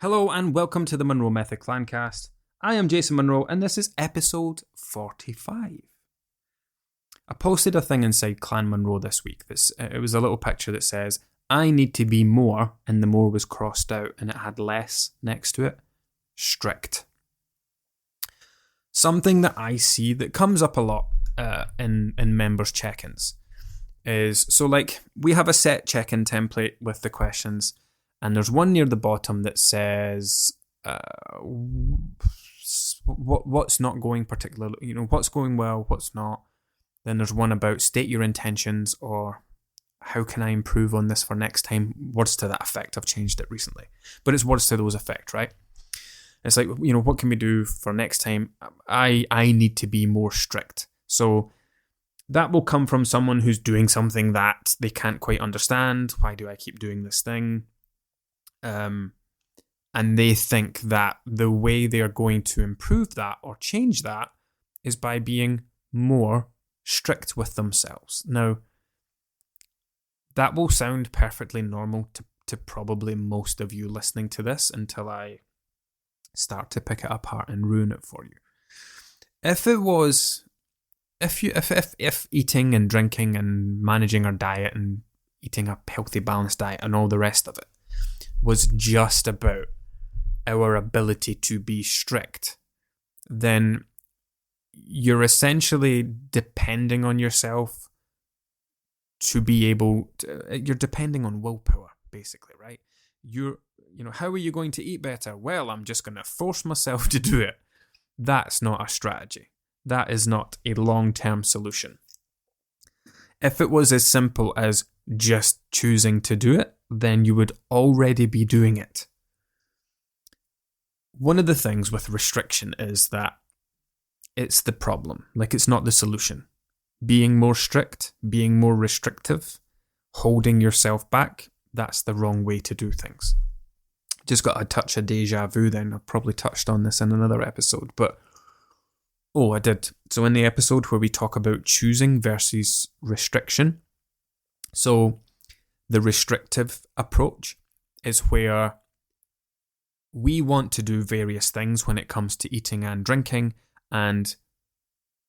Hello and welcome to the Monroe Method Clancast. I am Jason Monroe and this is episode 45. I posted a thing inside Clan Monroe this week. It was a little picture that says, I need to be more, and the more was crossed out and it had less next to it. Strict. Something that I see that comes up a lot in members' check-ins is, so like we have a set check-in template with the questions. And there's one near the bottom that says what's not going particularly, what's going well, what's not. Then there's one about state your intentions or how can I improve on this for next time? Words to that effect. I've changed it recently. But it's words to those effect, right? It's like, what can we do for next time? I need to be more strict. So that will come from someone who's doing something that they can't quite understand. Why do I keep doing this thing? And they think that the way they are going to improve that or change that is by being more strict with themselves. Now, that will sound perfectly normal to probably most of you listening to this until I start to pick it apart and ruin it for you. If eating and drinking and managing our diet and eating a healthy, balanced diet and all the rest of it was just about our ability to be strict, then you're essentially depending on yourself to be able to, you're depending on willpower, basically, right? How are you going to eat better? Well, I'm just going to force myself to do it. That's not a strategy. That is not a long-term solution. If it was as simple as just choosing to do it, then you would already be doing it. One of the things with restriction is that it's the problem. Like, it's not the solution. Being more strict, being more restrictive, holding yourself back, that's the wrong way to do things. Just got a touch of deja vu then. I've probably touched on this in another episode, but I did. So in the episode where we talk about choosing versus restriction, so the restrictive approach is where we want to do various things when it comes to eating and drinking, and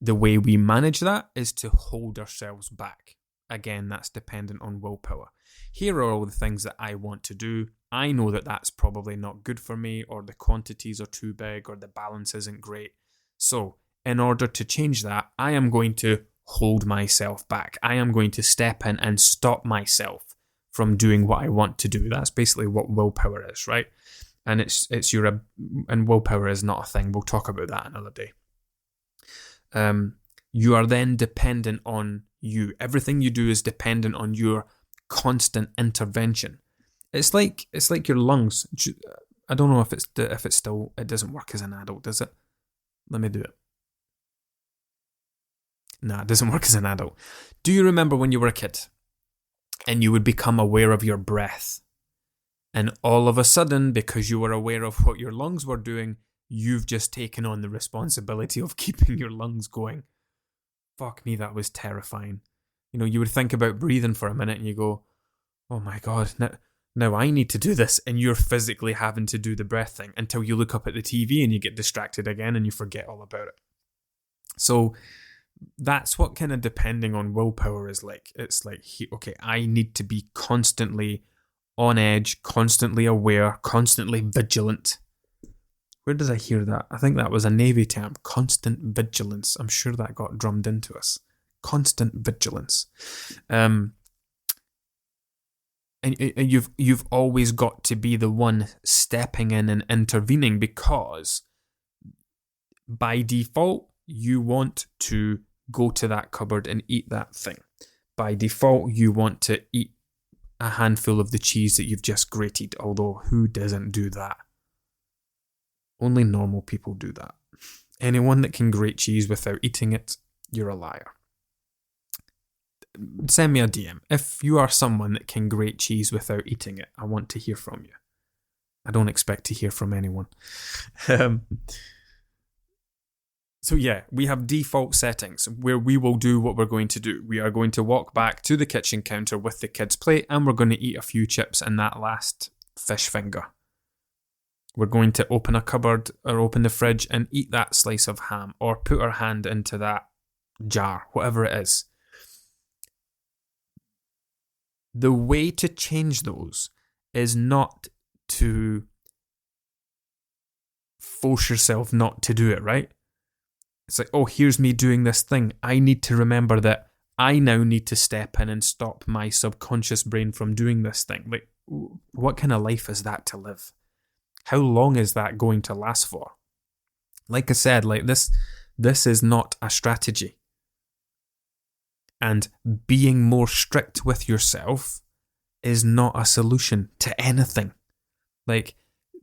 the way we manage that is to hold ourselves back. Again, that's dependent on willpower. Here are all the things that I want to do. I know that that's probably not good for me, or the quantities are too big, or the balance isn't great. So, in order to change that, I am going to hold myself back. I am going to step in and stop myself from doing what I want to do. That's basically what willpower is, right? And and willpower is not a thing. We'll talk about that another day. You are then dependent on you. Everything you do is dependent on your constant intervention. It's like your lungs. I don't know if it doesn't work as an adult, does it? Let me do it. Nah, it doesn't work as an adult. Do you remember when you were a kid? And you would become aware of your breath. And all of a sudden, because you were aware of what your lungs were doing, you've just taken on the responsibility of keeping your lungs going. Fuck me, that was terrifying. You would think about breathing for a minute and you go, oh my God, now I need to do this. And you're physically having to do the breath thing until you look up at the TV and you get distracted again and you forget all about it. So that's what kind of depending on willpower is like. It's like, okay, I need to be constantly on edge, constantly aware, constantly vigilant. Where did I hear that? I think that was a Navy term, constant vigilance. I'm sure that got drummed into us. Constant vigilance. And you've always got to be the one stepping in and intervening, because by default, you want to go to that cupboard and eat that thing. By default, you want to eat a handful of the cheese that you've just grated, although who doesn't do that? Only normal people do that. Anyone that can grate cheese without eating it, you're a liar. Send me a DM. If you are someone that can grate cheese without eating it, I want to hear from you. I don't expect to hear from anyone. So yeah, we have default settings where we will do what we're going to do. We are going to walk back to the kitchen counter with the kids' plate and we're going to eat a few chips and that last fish finger. We're going to open a cupboard or open the fridge and eat that slice of ham, or put our hand into that jar, whatever it is. The way to change those is not to force yourself not to do it, right? It's like, oh, here's me doing this thing. I need to remember that I now need to step in and stop my subconscious brain from doing this thing. Like, what kind of life is that to live? How long is that going to last for? Like I said, like this is not a strategy. And being more strict with yourself is not a solution to anything. Like,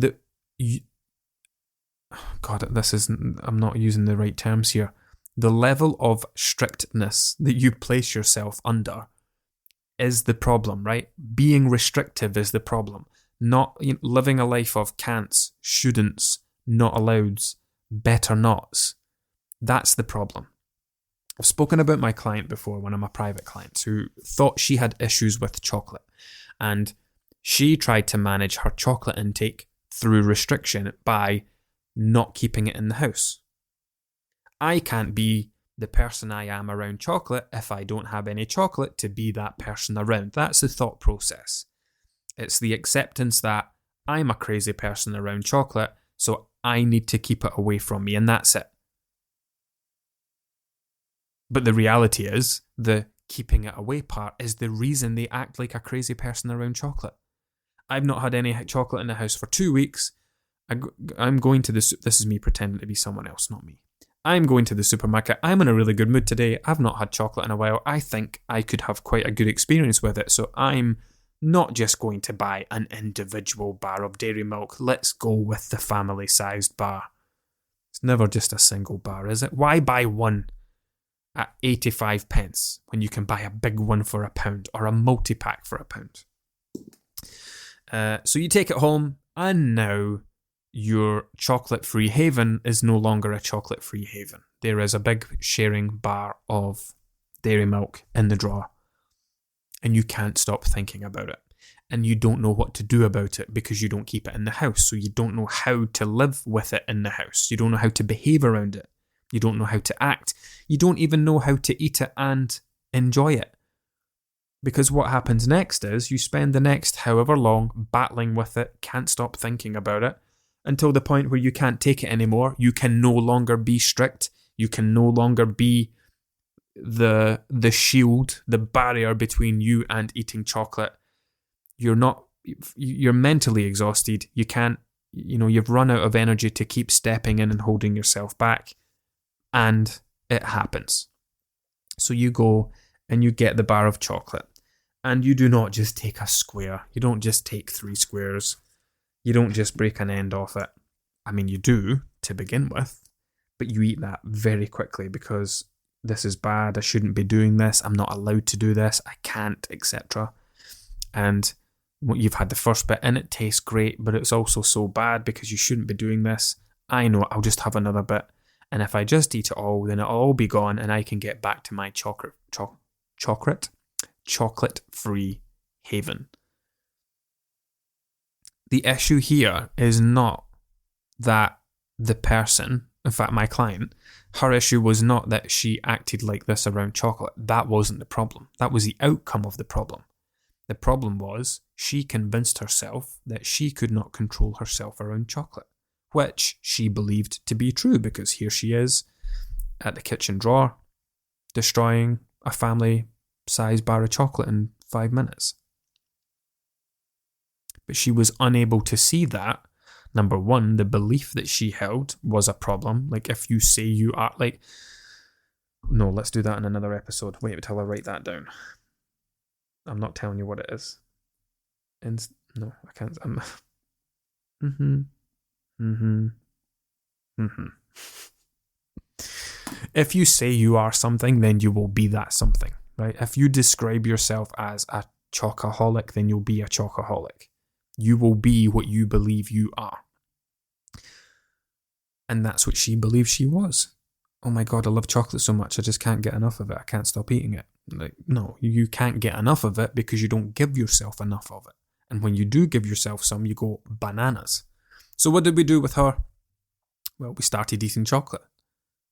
I'm not using the right terms here. The level of strictness that you place yourself under is the problem, right? Being restrictive is the problem. Not living a life of can'ts, shouldn'ts, not allows, better nots. That's the problem. I've spoken about my client before, one of my private clients, who thought she had issues with chocolate. And she tried to manage her chocolate intake through restriction by not keeping it in the house. I can't be the person I am around chocolate if I don't have any chocolate to be that person around. That's the thought process. It's the acceptance that I'm a crazy person around chocolate, so I need to keep it away from me, and that's it. But the reality is, the keeping it away part is the reason they act like a crazy person around chocolate. I've not had any chocolate in the house for 2 weeks. I'm going to this is me pretending to be someone else, not me. I'm going to the supermarket. I'm in a really good mood today. I've not had chocolate in a while. I think I could have quite a good experience with it. So I'm not just going to buy an individual bar of dairy milk. Let's go with the family-sized bar. It's never just a single bar, is it? Why buy one at 85 pence when you can buy a big one for £1 or a multi-pack for £1? So you take it home, and now your chocolate-free haven is no longer a chocolate-free haven. There is a big sharing bar of dairy milk in the drawer, and you can't stop thinking about it. And you don't know what to do about it because you don't keep it in the house, so you don't know how to live with it in the house. You don't know how to behave around it. You don't know how to act. You don't even know how to eat it and enjoy it. Because what happens next is you spend the next however long battling with it, can't stop thinking about it, until the point where you can't take it anymore. You can no longer be strict. You can no longer be the shield, the barrier between you and eating chocolate. You're mentally exhausted. You can't, you've run out of energy to keep stepping in and holding yourself back. And it happens. So you go and you get the bar of chocolate. And you do not just take a square. You don't just take 3 squares. You don't just break an end off it. I mean, you do to begin with, but you eat that very quickly because this is bad. I shouldn't be doing this. I'm not allowed to do this. I can't, etc. And you've had the first bit and it tastes great, but it's also so bad because you shouldn't be doing this. I know, I'll just have another bit. And if I just eat it all, then it'll all be gone and I can get back to my chocolate-free haven. The issue here is not that the person, in fact my client, her issue was not that she acted like this around chocolate. That wasn't the problem. That was the outcome of the problem. The problem was she convinced herself that she could not control herself around chocolate, which she believed to be true because here she is at the kitchen drawer destroying a family-sized bar of chocolate in 5 minutes. But she was unable to see that. Number one, the belief that she held was a problem. Like, if you say you are, like... No, let's do that in another episode. Wait until I write that down. I'm not telling you what it is. No, I can't. If you say you are something, then you will be that something, right? If you describe yourself as a chocoholic, then you'll be a chocoholic. You will be what you believe you are. And that's what she believed she was. Oh my God, I love chocolate so much, I just can't get enough of it. I can't stop eating it. Like, no, you can't get enough of it because you don't give yourself enough of it. And when you do give yourself some, you go bananas. So what did we do with her? Well, we started eating chocolate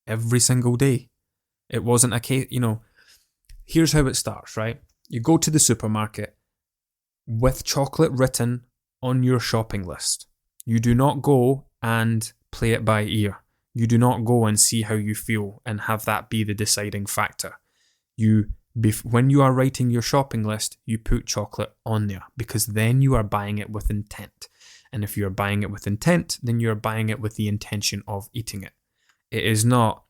every single day. It wasn't a case, here's how it starts, right? You go to the supermarket with chocolate written on your shopping list. You do not go and play it by ear. You do not go and see how you feel and have that be the deciding factor. When you are writing your shopping list, you put chocolate on there because then you are buying it with intent. And if you're buying it with intent, then you're buying it with the intention of eating it. It is not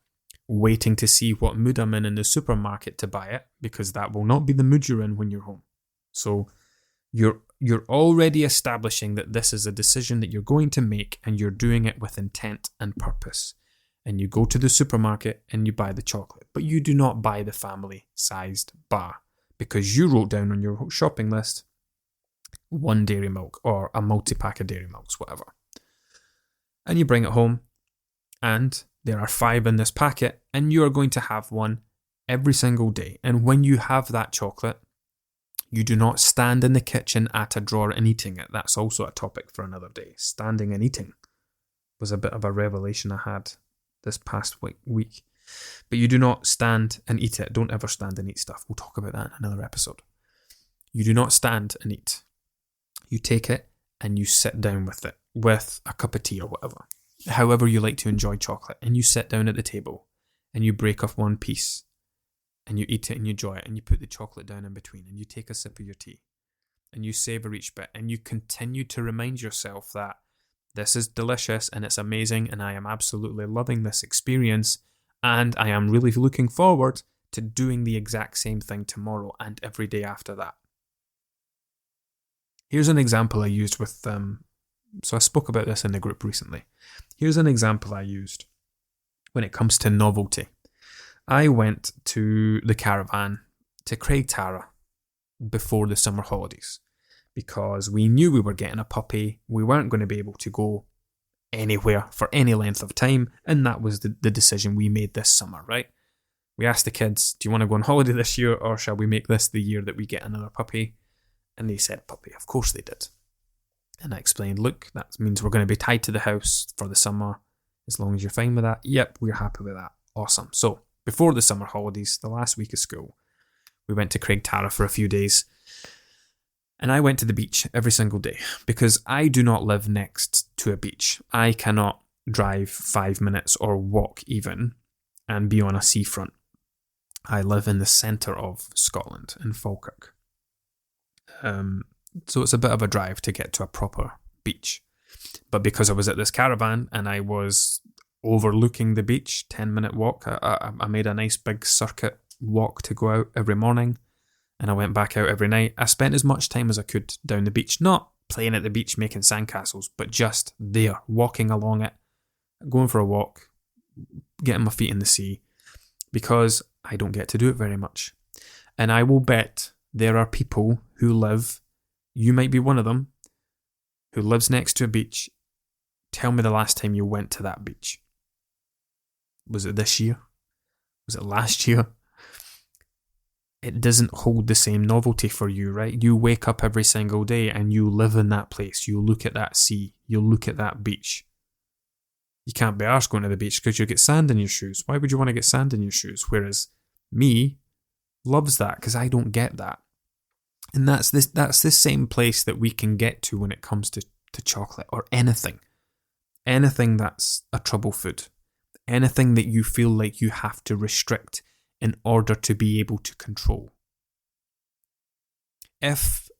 waiting to see what mood I'm in the supermarket to buy it, because that will not be the mood you're in when you're home. So you're already establishing that this is a decision that you're going to make, and you're doing it with intent and purpose. And you go to the supermarket and you buy the chocolate, but you do not buy the family-sized bar because you wrote down on your shopping list 1 dairy milk or a multi-pack of dairy milks, whatever. And you bring it home, and there are 5 in this packet, and you are going to have one every single day. And when you have that chocolate, you do not stand in the kitchen at a drawer and eating it. That's also a topic for another day. Standing and eating was a bit of a revelation I had this past week. But you do not stand and eat it. Don't ever stand and eat stuff. We'll talk about that in another episode. You do not stand and eat. You take it and you sit down with it, with a cup of tea or whatever. However you like to enjoy chocolate. And you sit down at the table and you break off one piece and you eat it and you enjoy it, and you put the chocolate down in between and you take a sip of your tea and you savor each bit, and you continue to remind yourself that this is delicious and it's amazing and I am absolutely loving this experience, and I am really looking forward to doing the exact same thing tomorrow and every day after that. Here's an example I used with so I spoke about this in the group recently. Here's an example I used when it comes to novelty. I went to the caravan to Craig Tara before the summer holidays because we knew we were getting a puppy. We weren't going to be able to go anywhere for any length of time, and that was the decision we made this summer, right? We asked the kids, do you want to go on holiday this year, or shall we make this the year that we get another puppy? And they said puppy. Of course they did. And I explained, look, that means we're going to be tied to the house for the summer. As long as you're fine with that. Yep, we're happy with that. Awesome. So before the summer holidays, the last week of school, we went to Craig Tara for a few days. And I went to the beach every single day because I do not live next to a beach. I cannot drive 5 minutes or walk even and be on a seafront. I live in the centre of Scotland, in Falkirk. So it's a bit of a drive to get to a proper beach. But because I was at this caravan and I was overlooking the beach, 10-minute walk, I made a nice big circuit walk to go out every morning, and I went back out every night. I spent as much time as I could down the beach, not playing at the beach making sandcastles, but just there, walking along it, going for a walk, getting my feet in the sea, because I don't get to do it very much. And I will bet there are people who live, you might be one of them, who lives next to a beach. Tell me the last time you went to that beach. Was it this year? Was it last year? It doesn't hold the same novelty for you, right? You wake up every single day and you live in that place. You look at that sea. You look at that beach. You can't be arsed going to the beach because you get sand in your shoes. Why would you want to get sand in your shoes? Whereas me loves that because I don't get that. And that's the same place that we can get to when it comes to chocolate or anything. Anything that's a trouble food. Anything that you feel like you have to restrict in order to be able to control. If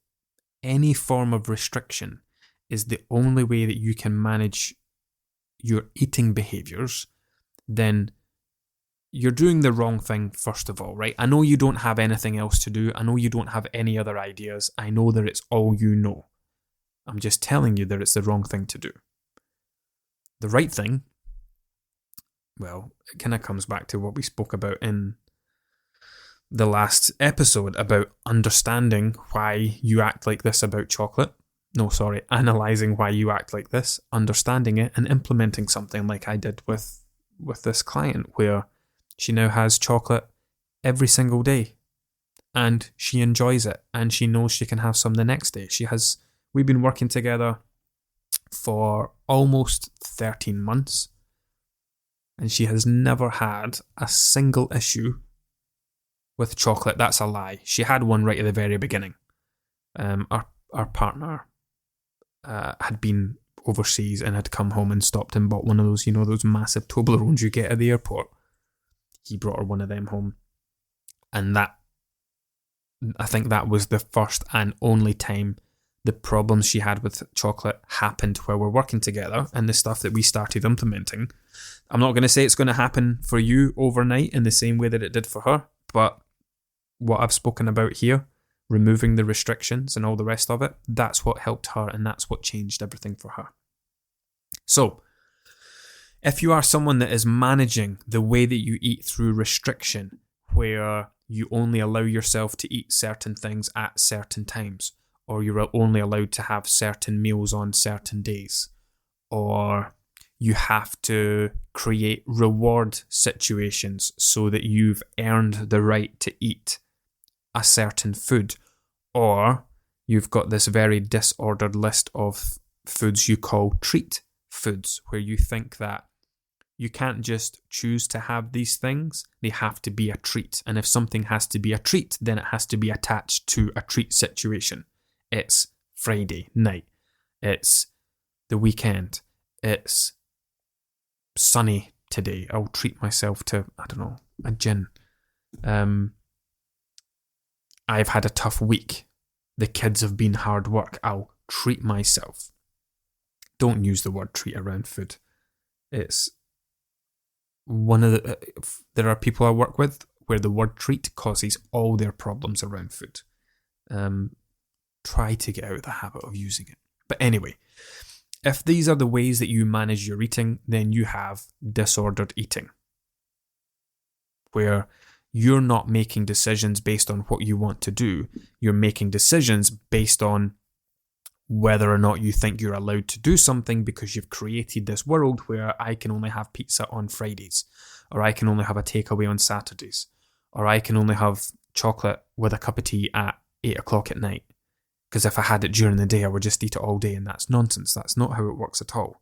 any form of restriction is the only way that you can manage your eating behaviours, then you're doing the wrong thing, first of all, right? I know you don't have anything else to do. I know you don't have any other ideas. I know that it's all you know. I'm just telling you that it's the wrong thing to do. The right thing, well, it kind of comes back to what we spoke about in the last episode about understanding why you act like this about chocolate. Analysing why you act like this, understanding it, and implementing something like I did with this client, where she now has chocolate every single day and she enjoys it and she knows she can have some the next day. We've been working together for almost 13 months, and she has never had a single issue with chocolate. That's a lie. She had one right at the very beginning. Our partner had been overseas and had come home and stopped and bought one of those, those massive Toblerones you get at the airport. He brought her one of them home, and I think that was the first and only time the problems she had with chocolate happened while we're working together, and the stuff that we started implementing. I'm not going to say it's going to happen for you overnight in the same way that it did for her, but what I've spoken about here, removing the restrictions and all the rest of it, that's what helped her, and that's what changed everything for her. So, if you are someone that is managing the way that you eat through restriction, where you only allow yourself to eat certain things at certain times, or you're only allowed to have certain meals on certain days, or you have to create reward situations so that you've earned the right to eat a certain food, or you've got this very disordered list of foods you call treat foods, where you think that you can't just choose to have these things, they have to be a treat. And if something has to be a treat, then it has to be attached to a treat situation. It's Friday night. It's the weekend. It's sunny today. I'll treat myself to, a gin. I've had a tough week. The kids have been hard work. I'll treat myself. Don't use the word treat around food. It's one of the... there are people I work with where the word treat causes all their problems around food. Try to get out of the habit of using it. But anyway, if these are the ways that you manage your eating, then you have disordered eating, where you're not making decisions based on what you want to do. You're making decisions based on whether or not you think you're allowed to do something, because you've created this world where I can only have pizza on Fridays, or I can only have a takeaway on Saturdays, or I can only have chocolate with a cup of tea at 8 o'clock at night. Because if I had it during the day, I would just eat it all day, and that's nonsense. That's not how it works at all.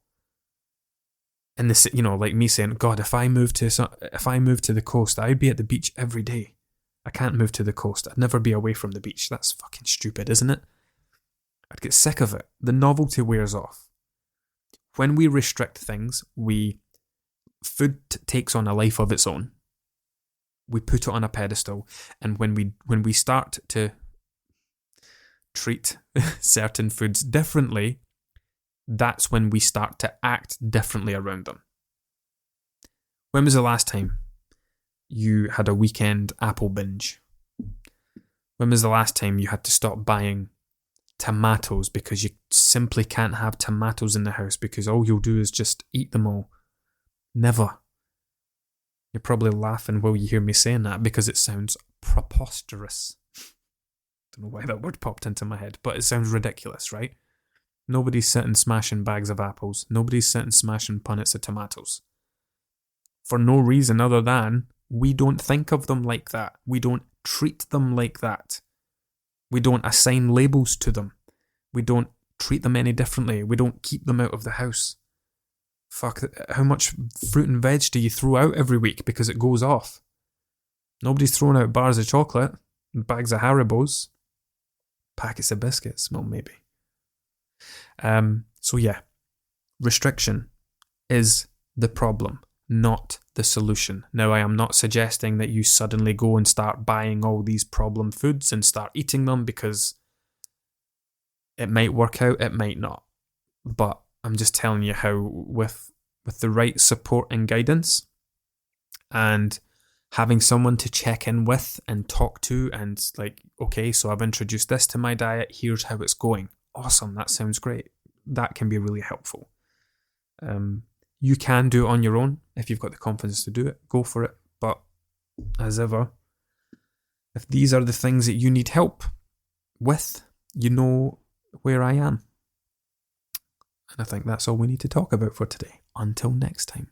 And this, like me saying, God, if I moved to the coast, I'd be at the beach every day. I can't move to the coast. I'd never be away from the beach. That's fucking stupid, isn't it? I'd get sick of it. The novelty wears off. When we restrict things, food takes on a life of its own. We put it on a pedestal, and when we start to treat certain foods differently, that's when we start to act differently around them. When was the last time you had a weekend apple binge? When was the last time you had to stop buying tomatoes because you simply can't have tomatoes in the house because all you'll do is just eat them all? Never. You're probably laughing while you hear me saying that because it sounds preposterous. Don't know why that word popped into my head, but it sounds ridiculous, right? Nobody's sitting smashing bags of apples. Nobody's sitting smashing punnets of tomatoes. For no reason other than we don't think of them like that. We don't treat them like that. We don't assign labels to them. We don't treat them any differently. We don't keep them out of the house. Fuck, how much fruit and veg do you throw out every week because it goes off? Nobody's throwing out bars of chocolate, bags of Haribos, packets of biscuits. Well, maybe. So yeah, restriction is the problem, not the solution. Now, I am not suggesting that you suddenly go and start buying all these problem foods and start eating them, because it might work out, it might not. But I'm just telling you how with the right support and guidance, and having someone to check in with and talk to, and like, okay, so I've introduced this to my diet, here's how it's going. Awesome, that sounds great. That can be really helpful. You can do it on your own if you've got the confidence to do it. Go for it. But as ever, if these are the things that you need help with, you know where I am. And I think that's all we need to talk about for today. Until next time.